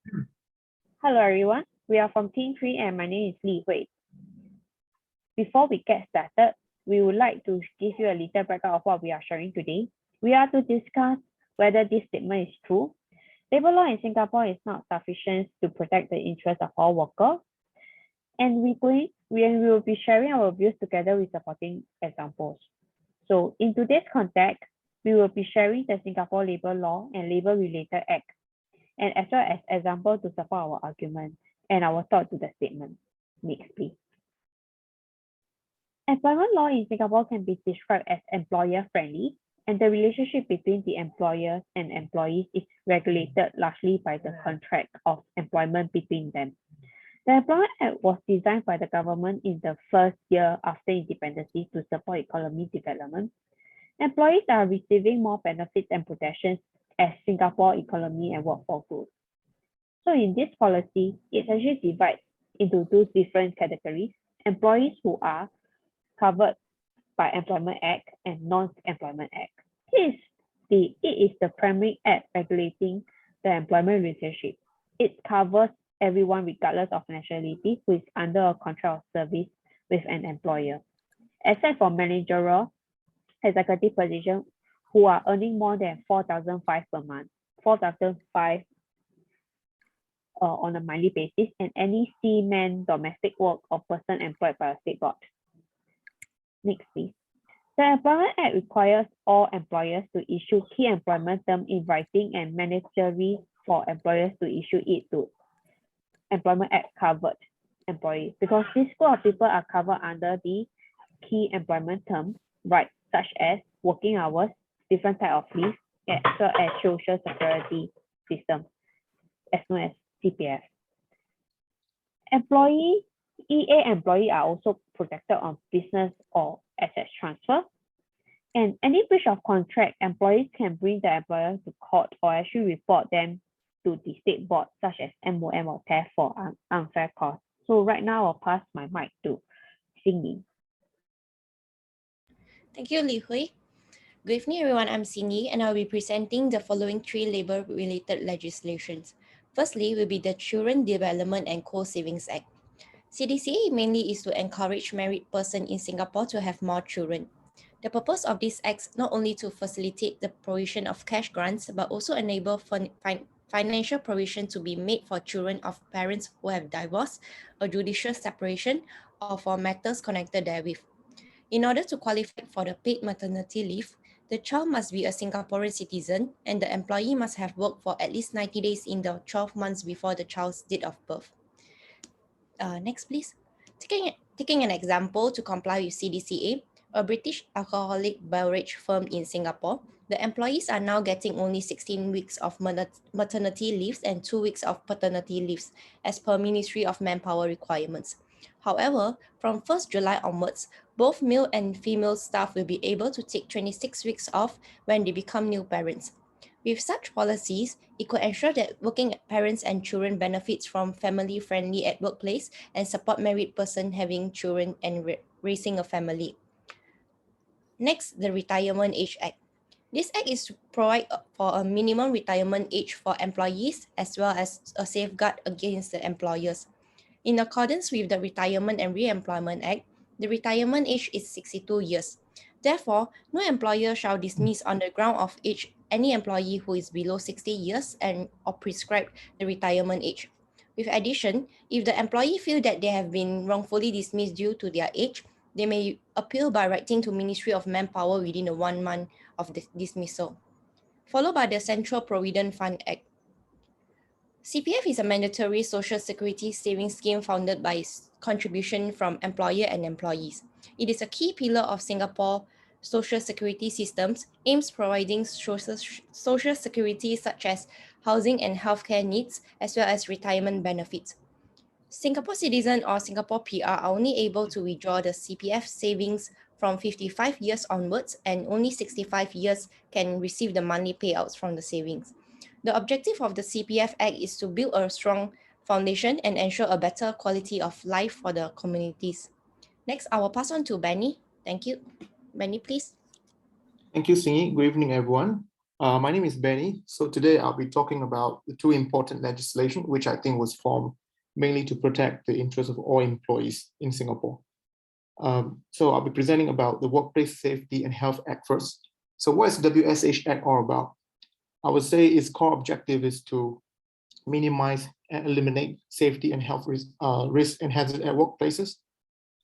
Hello everyone, we are from Team 3 and my name is Li Hui. Before we get started, we would like to give you a little background of what we are sharing today. We are to discuss whether this statement is true. Labor law in Singapore is not sufficient to protect the interests of all workers. And we will be sharing our views together with supporting examples. So in today's context, we will be sharing the Singapore Labor Law and Labor Related Act, and as well as examples to support our argument and our thought to the statement. Next, please. Employment law in Singapore can be described as employer-friendly, and the relationship between the employers and employees is regulated largely by the contract of employment between them. The Employment Act was designed by the government in the first year after independence to support economic development. Employees are receiving more benefits and protections as Singapore economy and workforce grows. So in this policy, it actually divides into two different categories: employees who are covered by Employment Act and Non-Employment Act. It is the primary act regulating the employment relationship. It covers everyone regardless of nationality who is under a contract of service with an employer, except for managerial executive position who are earning more than 4,500 per month, 4,500 on a monthly basis, and any seaman, domestic work, or person employed by a state board. Next, please. The Employment Act requires all employers to issue key employment term in writing and mandatory for employers to issue it to Employment Act covered employees, because this group of people are covered under the key employment term rights such as working hours, different type of leave, as well as social security system, as known as CPF. EA employees are also protected on business or asset transfer. And any breach of contract, employees can bring the employer to court or actually report them to the state board such as MOM or TAF for unfair cost. So right now I'll pass my mic to Cindy. Thank you, Li Hui. Good evening, everyone. I'm Cindy, and I'll be presenting the following three labor-related legislations. Firstly, will be the Children Development and Co-Savings Act. CDCA mainly is to encourage married persons in Singapore to have more children. The purpose of this act is not only to facilitate the provision of cash grants, but also enable financial provision to be made for children of parents who have divorced, a judicial separation, or for matters connected therewith. In order to qualify for the paid maternity leave, the child must be a Singaporean citizen and the employee must have worked for at least 90 days in the 12 months before the child's date of birth. Next, please. Taking an example to comply with CDCA, a British alcoholic beverage firm in Singapore, the employees are now getting only 16 weeks of maternity leaves and 2 weeks of paternity leaves as per Ministry of Manpower requirements. However, from 1st July onwards, both male and female staff will be able to take 26 weeks off when they become new parents. With such policies, it could ensure that working parents and children benefits from family-friendly at workplace and support married person having children and raising a family. Next, the Retirement Age Act. This act is to provide for a minimum retirement age for employees as well as a safeguard against the employers. In accordance with the Retirement and Re-employment Act, the retirement age is 62 years. Therefore, no employer shall dismiss on the ground of age any employee who is below 60 years or prescribe the retirement age. With addition, if the employee feel that they have been wrongfully dismissed due to their age, they may appeal by writing to Ministry of Manpower within the 1 month of the dismissal. Followed by the Central Provident Fund Act. CPF is a mandatory social security savings scheme founded by contribution from employer and employees. It is a key pillar of Singapore social security systems, aims providing social security such as housing and healthcare needs, as well as retirement benefits. Singapore citizen or Singapore PR are only able to withdraw the CPF savings from 55 years onwards, and only 65 years can receive the money payouts from the savings. The objective of the CPF Act is to build a strong foundation and ensure a better quality of life for the communities. Next, I will pass on to Benny. Thank you. Benny, please. Thank you, Singy. Good evening, everyone. My name is Benny. So today I'll be talking about the two important legislation, which I think was formed mainly to protect the interests of all employees in Singapore. So I'll be presenting about the Workplace Safety and Health Act first. So what is WSH Act all about? I would say its core objective is to minimize and eliminate safety and health risk and hazard at workplaces.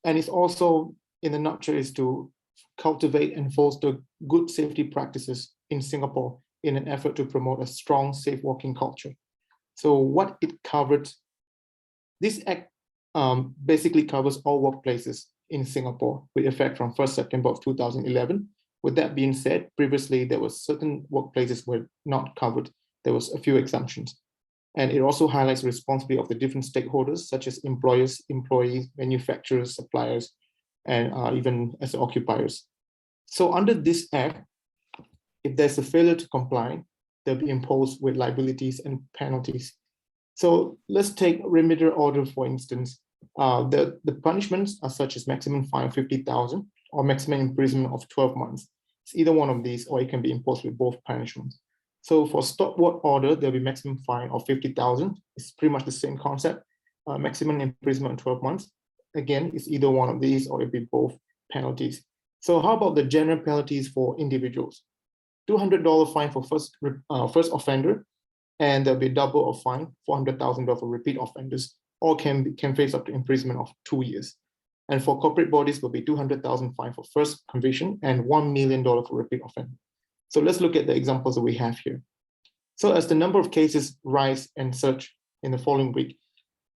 And it's also, in a nutshell, is to cultivate and foster good safety practices in Singapore in an effort to promote a strong, safe working culture. So what it covered, this act basically covers all workplaces in Singapore with effect from 1st September of 2011. With that being said, previously there was certain workplaces were not covered. There was a few exemptions. And it also highlights the responsibility of the different stakeholders, such as employers, employees, manufacturers, suppliers, and even as occupiers. So under this act, if there's a failure to comply, they'll be imposed with liabilities and penalties. So let's take remedial order, for instance. The punishments are such as maximum fine of 50,000 or maximum imprisonment of 12 months. It's either one of these, or it can be imposed with both punishments. So for stop work order, there'll be maximum fine of 50,000. It's pretty much the same concept. Maximum imprisonment of 12 months. Again, it's either one of these or it'll be both penalties. So how about the general penalties for individuals? $200 fine for first offender, and there'll be double of fine, $400,000 for repeat offenders, or can face up to imprisonment of 2 years. And for corporate bodies, will be $200,000 fine for first conviction and $1 million for repeat offender. So let's look at the examples that we have here. So as the number of cases rise and surge in the following week,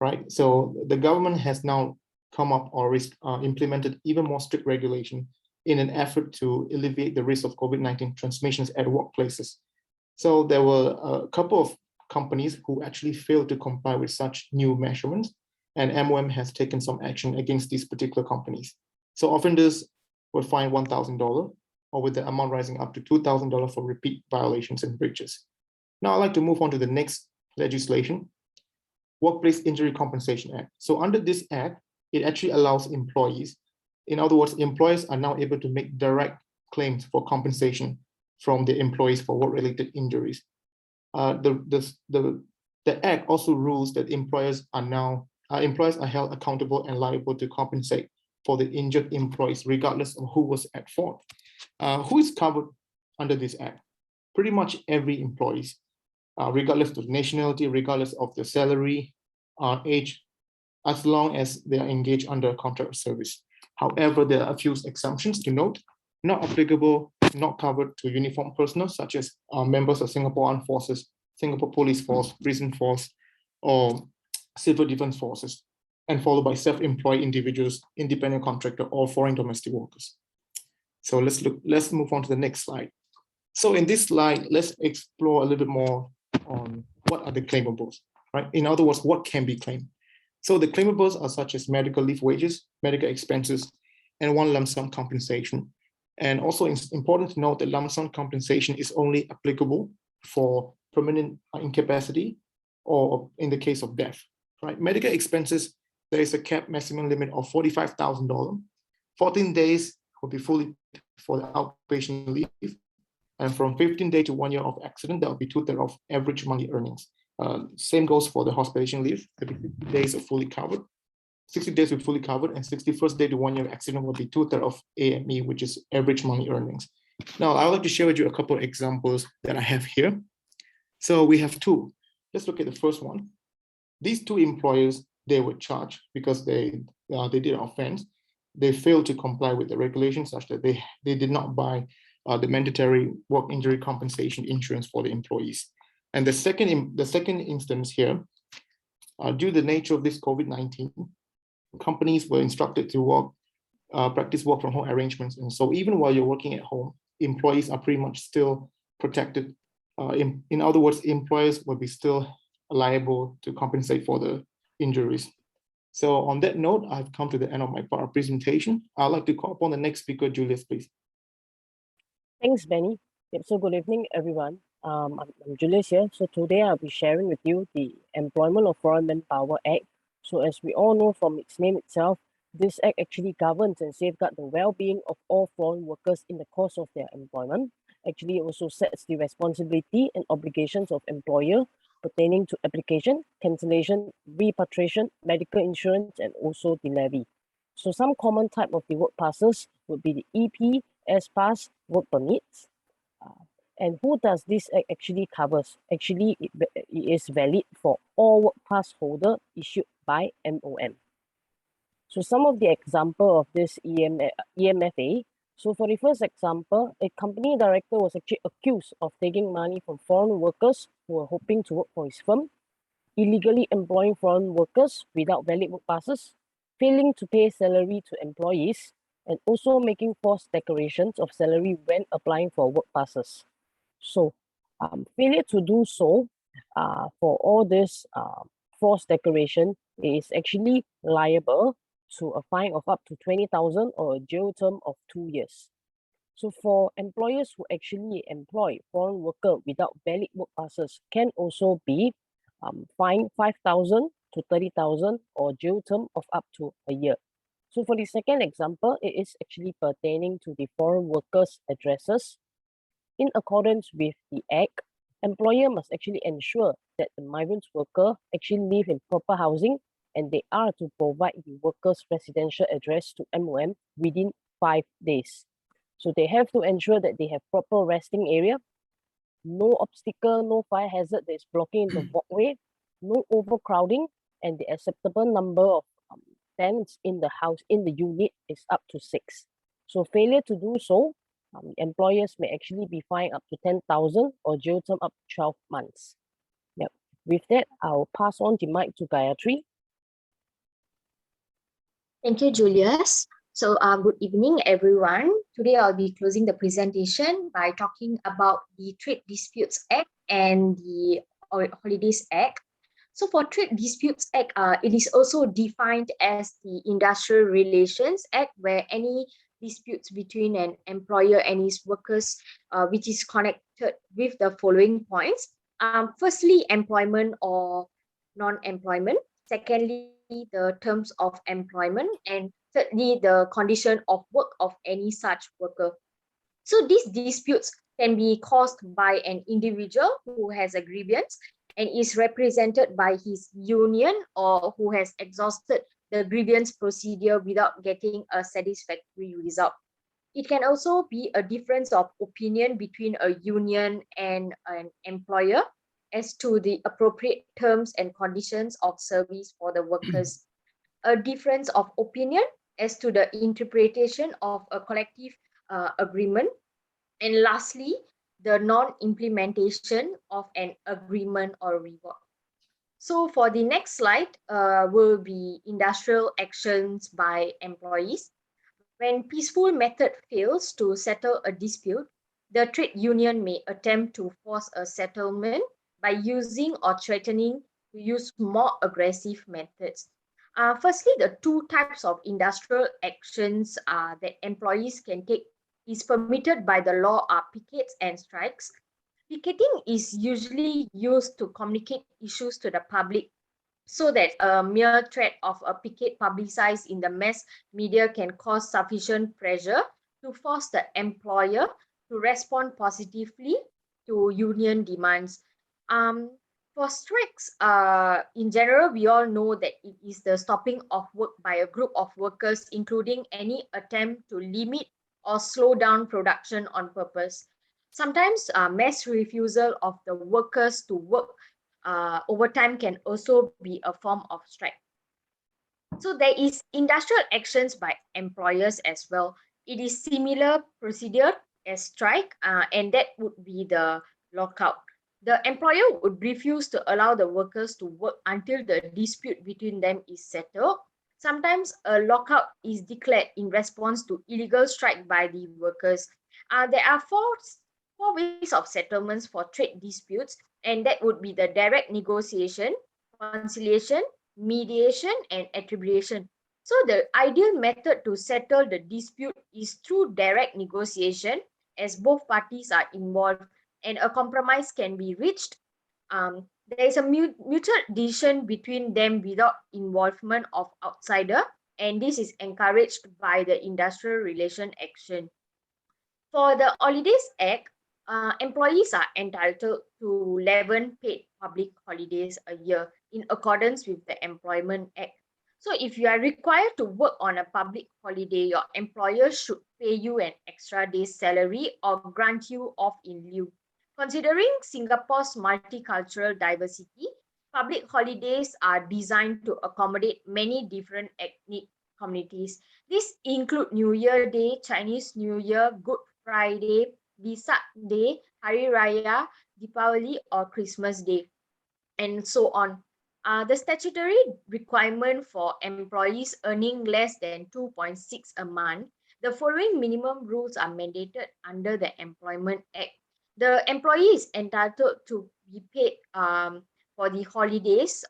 right? So the government has now come up or implemented even more strict regulation in an effort to alleviate the risk of COVID-19 transmissions at workplaces. So there were a couple of companies who actually failed to comply with such new measurements, and MOM has taken some action against these particular companies. So offenders were fined $1,000, or with the amount rising up to $2,000 for repeat violations and breaches. Now I'd like to move on to the next legislation, Workplace Injury Compensation Act. So under this act, it actually allows employees, in other words, employers are now able to make direct claims for compensation from the employees for work-related injuries. The act also rules that employers are held accountable and liable to compensate for the injured employees, regardless of who was at fault. Who is covered under this act? Pretty much every employee, regardless of nationality, regardless of the salary, age, as long as they are engaged under a contract of service. However, there are a few exemptions to note. Not applicable, not covered to uniformed personnel, such as members of Singapore Armed Forces, Singapore Police Force, Prison Force, or Civil Defense Forces, and followed by self-employed individuals, independent contractor, or foreign domestic workers. So let's move on to the next slide. So in this slide, let's explore a little bit more on what are the claimables, right? In other words, what can be claimed. So the claimables are such as medical leave wages, medical expenses, and one lump sum compensation. And also it's important to note that lump sum compensation is only applicable for permanent incapacity or in the case of death, right? Medical expenses, there is a cap maximum limit of $45,000. 14 days will be fully for the outpatient leave. And from 15 days to 1 year of accident, that will be 2/3 of average monthly earnings. Same goes for the hospitalization leave. 50 days are fully covered. 60 days will be fully covered, and 61st day to 1 year of accident will be 2/3 of AME, which is average monthly earnings. Now, I would like to share with you a couple of examples that I have here. So we have two. Let's look at the first one. These two employers, they were charged because they did an offense. They failed to comply with the regulations such that they did not buy the mandatory work injury compensation insurance for the employees. And the second instance here, due to the nature of this COVID-19, companies were instructed to practice work from home arrangements. And so even while you're working at home, employees are pretty much still protected. In other words, employers will be still liable to compensate for the injuries. So on that note, I've come to the end of my part of presentation. I'd like to call upon the next speaker, Julius, please. Thanks, Benny. Yep, so good evening, everyone. I'm Julius here. So today I'll be sharing with you the Employment of Foreign Manpower Act. So as we all know from its name itself, this act actually governs and safeguards the well-being of all foreign workers in the course of their employment. actually also sets the responsibility and obligations of employer pertaining to application, cancellation, repatriation, medical insurance, and also the levy. So some common type of the work passes would be the EP, S-Pass, work permits. And who does this actually covers? Actually, it is valid for all work pass holder issued by MOM. So some of the example of this EMFA. So for the first example, a company director was actually accused of taking money from foreign workers who were hoping to work for his firm, illegally employing foreign workers without valid work passes, failing to pay salary to employees, and also making false declarations of salary when applying for work passes. So failure to do so for all this false declaration is actually liable to a fine of up to 20,000 or a jail term of 2 years. So for employers who actually employ foreign worker without valid work passes can also be fined 5,000 to 30,000 or jail term of up to a year. So for the second example, it is actually pertaining to the foreign workers' addresses. In accordance with the Act, employer must actually ensure that the migrant worker actually live in proper housing and they are to provide the worker's residential address to MOM within 5 days. So they have to ensure that they have proper resting area, no obstacle, no fire hazard that is blocking the walkway, no overcrowding, and the acceptable number of tenants in the house, in the unit is up to 6. So failure to do so, employers may actually be fined up to 10,000 or jail term up to 12 months. Yep. With that, I'll pass on the mic to Gayatri. Thank you, Julius. So good evening, everyone. Today I'll be closing the presentation by talking about the Trade Disputes Act and the Holidays Act. So for Trade Disputes Act, it is also defined as the Industrial Relations Act, where any disputes between an employer and his workers, which is connected with the following points. Firstly, employment or non-employment. Secondly, the terms of employment. And thirdly, the condition of work of any such worker. So these disputes can be caused by an individual who has a grievance and is represented by his union or who has exhausted the grievance procedure without getting a satisfactory result. It can also be a difference of opinion between a union and an employer as to the appropriate terms and conditions of service for the workers. A difference of opinion as to the interpretation of a collective agreement. And lastly, the non-implementation of an agreement or reward. So for the next slide will be industrial actions by employees. When peaceful method fails to settle a dispute, the trade union may attempt to force a settlement by using or threatening to use more aggressive methods. Firstly, the two types of industrial actions that employees can take is permitted by the law are pickets and strikes. Picketing is usually used to communicate issues to the public so that a mere threat of a picket publicized in the mass media can cause sufficient pressure to force the employer to respond positively to union demands. For strikes, in general, we all know that it is the stopping of work by a group of workers, including any attempt to limit or slow down production on purpose. Sometimes mass refusal of the workers to work overtime can also be a form of strike. So there is industrial actions by employers as well. It is similar procedure as strike, and that would be the lockout. The employer would refuse to allow the workers to work until the dispute between them is settled. Sometimes a lockout is declared in response to illegal strike by the workers. There are four ways of settlements for trade disputes, and that would be the direct negotiation, conciliation, mediation, and attribution. So the ideal method to settle the dispute is through direct negotiation, as both parties are involved and a compromise can be reached. There is a mutual decision between them without involvement of outsider, and this is encouraged by the Industrial Relation Action. For the Holidays Act, employees are entitled to 11 paid public holidays a year in accordance with the Employment Act. So if you are required to work on a public holiday, your employer should pay you an extra day's salary or grant you off in lieu. Considering Singapore's multicultural diversity, public holidays are designed to accommodate many different ethnic communities. These include New Year Day, Chinese New Year, Good Friday, Vesak Day, Hari Raya, Deepavali, or Christmas Day, and so on. The statutory requirement for employees earning less than 2.6 a month, the following minimum rules are mandated under the Employment Act. The employee is entitled to be paid for the holidays,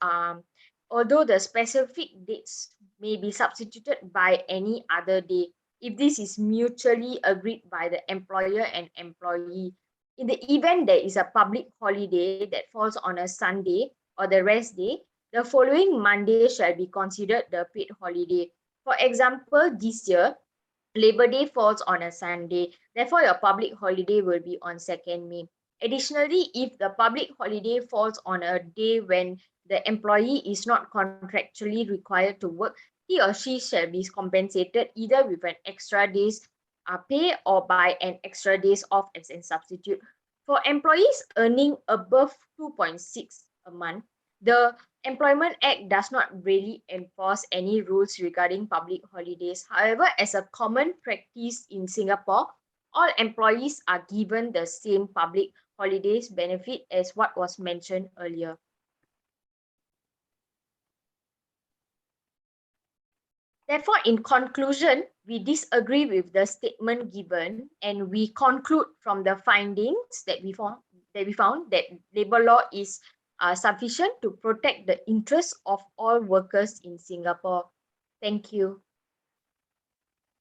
although the specific dates may be substituted by any other day if this is mutually agreed by the employer and employee. In the event there is a public holiday that falls on a Sunday or the rest day, the following Monday shall be considered the paid holiday. For example, this year, Labor Day falls on a Sunday. Therefore, your public holiday will be on 2nd May. Additionally, if the public holiday falls on a day when the employee is not contractually required to work, he or she shall be compensated either with an extra day's pay or by an extra days off as a substitute. For employees earning above 2.6 a month, the Employment Act does not really enforce any rules regarding public holidays. However, as a common practice in Singapore, all employees are given the same public holidays benefit as what was mentioned earlier. Therefore, in conclusion, we disagree with the statement given, and we conclude from the findings that we found that labor law is sufficient to protect the interests of all workers in Singapore. Thank you.